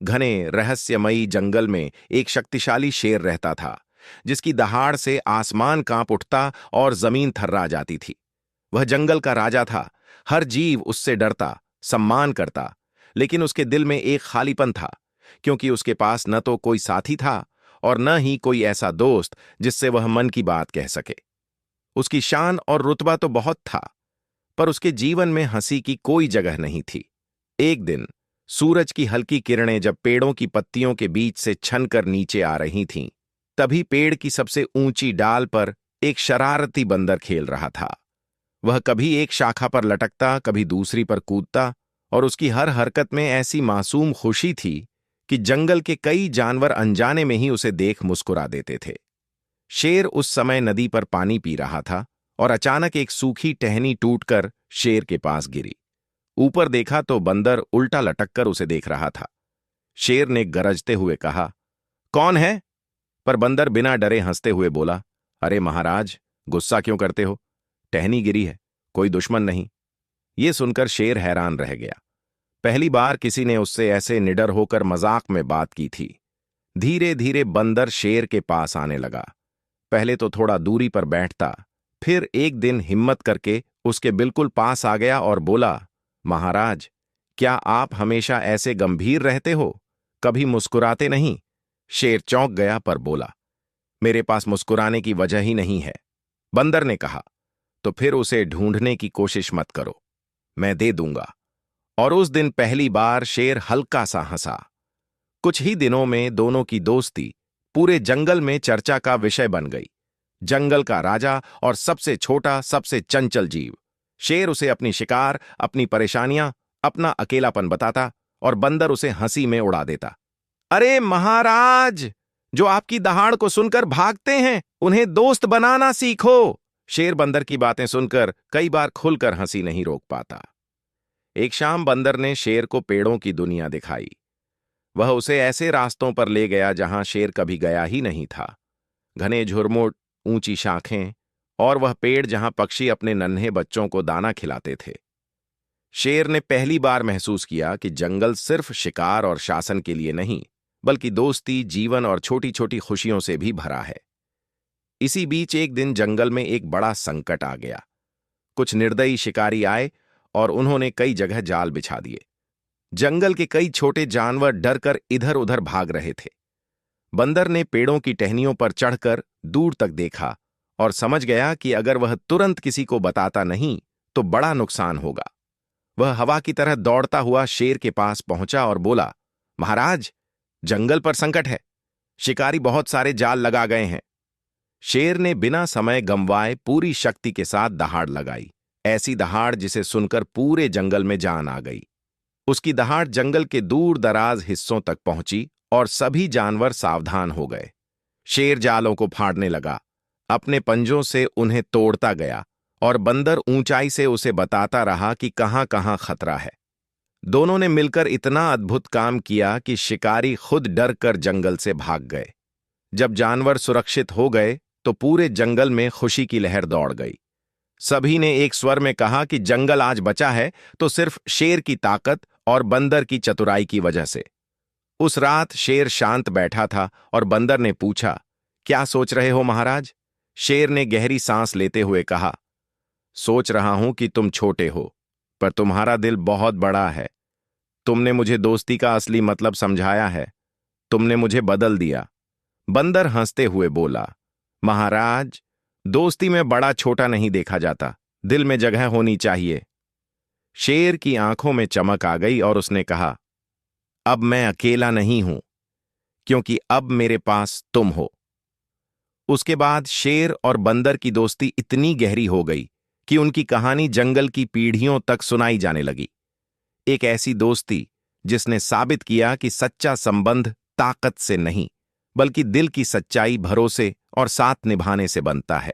घने रहस्यमयी जंगल में एक शक्तिशाली शेर रहता था, जिसकी दहाड़ से आसमान कांप उठता और जमीन थर्रा जाती थी। वह जंगल का राजा था। हर जीव उससे डरता, सम्मान करता, लेकिन उसके दिल में एक खालीपन था, क्योंकि उसके पास न तो कोई साथी था और न ही कोई ऐसा दोस्त जिससे वह मन की बात कह सके। उसकी शान और रुतबा तो बहुत था, पर उसके जीवन में हंसी की कोई जगह नहीं थी। एक दिन सूरज की हल्की किरणें जब पेड़ों की पत्तियों के बीच से छनकर नीचे आ रही थीं, तभी पेड़ की सबसे ऊंची डाल पर एक शरारती बंदर खेल रहा था। वह कभी एक शाखा पर लटकता, कभी दूसरी पर कूदता, और उसकी हर हरकत में ऐसी मासूम खुशी थी कि जंगल के कई जानवर अनजाने में ही उसे देख मुस्कुरा देते थे। शेर उस समय नदी पर पानी पी रहा था और अचानक एक सूखी टहनी टूटकर शेर के पास गिरी। ऊपर देखा तो बंदर उल्टा लटककर उसे देख रहा था। शेर ने गरजते हुए कहा, कौन है? पर बंदर बिना डरे हंसते हुए बोला, अरे महाराज, गुस्सा क्यों करते हो? टहनी गिरी है, कोई दुश्मन नहीं। ये सुनकर शेर हैरान रह गया। पहली बार किसी ने उससे ऐसे निडर होकर मजाक में बात की थी। धीरे धीरे बंदर शेर के पास आने लगा। पहले तो थोड़ा दूरी पर बैठता, फिर एक दिन हिम्मत करके उसके बिल्कुल पास आ गया और बोला, महाराज, क्या आप हमेशा ऐसे गंभीर रहते हो? कभी मुस्कुराते नहीं? शेर चौंक गया पर बोला, मेरे पास मुस्कुराने की वजह ही नहीं है। बंदर ने कहा, तो फिर उसे ढूंढने की कोशिश मत करो, मैं दे दूंगा। और उस दिन पहली बार शेर हल्का सा हंसा। कुछ ही दिनों में दोनों की दोस्ती पूरे जंगल में चर्चा का विषय बन गई। जंगल का राजा और सबसे छोटा, सबसे चंचल जीव। शेर उसे अपनी शिकार, अपनी परेशानियां, अपना अकेलापन बताता और बंदर उसे हंसी में उड़ा देता। अरे महाराज, जो आपकी दहाड़ को सुनकर भागते हैं, उन्हें दोस्त बनाना सीखो। शेर बंदर की बातें सुनकर कई बार खुलकर हंसी नहीं रोक पाता। एक शाम बंदर ने शेर को पेड़ों की दुनिया दिखाई। वह उसे ऐसे रास्तों पर ले गया जहां शेर कभी गया ही नहीं था। घने झुरमुट, ऊंची शाखें, और वह पेड़ जहां पक्षी अपने नन्हे बच्चों को दाना खिलाते थे। शेर ने पहली बार महसूस किया कि जंगल सिर्फ शिकार और शासन के लिए नहीं, बल्कि दोस्ती, जीवन और छोटी छोटी खुशियों से भी भरा है। इसी बीच एक दिन जंगल में एक बड़ा संकट आ गया। कुछ निर्दयी शिकारी आए और उन्होंने कई जगह जाल बिछा दिए। जंगल के कई छोटे जानवर डरकर इधर उधर भाग रहे थे। बंदर ने पेड़ों की टहनियों पर चढ़कर दूर तक देखा और समझ गया कि अगर वह तुरंत किसी को बताता नहीं तो बड़ा नुकसान होगा। वह हवा की तरह दौड़ता हुआ शेर के पास पहुंचा और बोला, महाराज, जंगल पर संकट है, शिकारी बहुत सारे जाल लगा गए हैं। शेर ने बिना समय गंवाए पूरी शक्ति के साथ दहाड़ लगाई, ऐसी दहाड़ जिसे सुनकर पूरे जंगल में जान आ गई। उसकी दहाड़ जंगल के दूर दराज हिस्सों तक पहुंची और सभी जानवर सावधान हो गए। शेर जालों को फाड़ने लगा, अपने पंजों से उन्हें तोड़ता गया, और बंदर ऊंचाई से उसे बताता रहा कि कहां कहां खतरा है। दोनों ने मिलकर इतना अद्भुत काम किया कि शिकारी खुद डर कर जंगल से भाग गए। जब जानवर सुरक्षित हो गए तो पूरे जंगल में खुशी की लहर दौड़ गई। सभी ने एक स्वर में कहा कि जंगल आज बचा है तो सिर्फ शेर की ताकत और बंदर की चतुराई की वजह से। उस रात शेर शांत बैठा था और बंदर ने पूछा, क्या सोच रहे हो महाराज? शेर ने गहरी सांस लेते हुए कहा, सोच रहा हूं कि तुम छोटे हो, पर तुम्हारा दिल बहुत बड़ा है। तुमने मुझे दोस्ती का असली मतलब समझाया है। तुमने मुझे बदल दिया। बंदर हंसते हुए बोला, महाराज, दोस्ती में बड़ा छोटा नहीं देखा जाता, दिल में जगह होनी चाहिए। शेर की आंखों में चमक आ गई और उसने कहा, अब मैं अकेला नहीं हूं, क्योंकि अब मेरे पास तुम हो। उसके बाद शेर और बंदर की दोस्ती इतनी गहरी हो गई कि उनकी कहानी जंगल की पीढ़ियों तक सुनाई जाने लगी। एक ऐसी दोस्ती जिसने साबित किया कि सच्चा संबंध ताकत से नहीं, बल्कि दिल की सच्चाई, भरोसे और साथ निभाने से बनता है।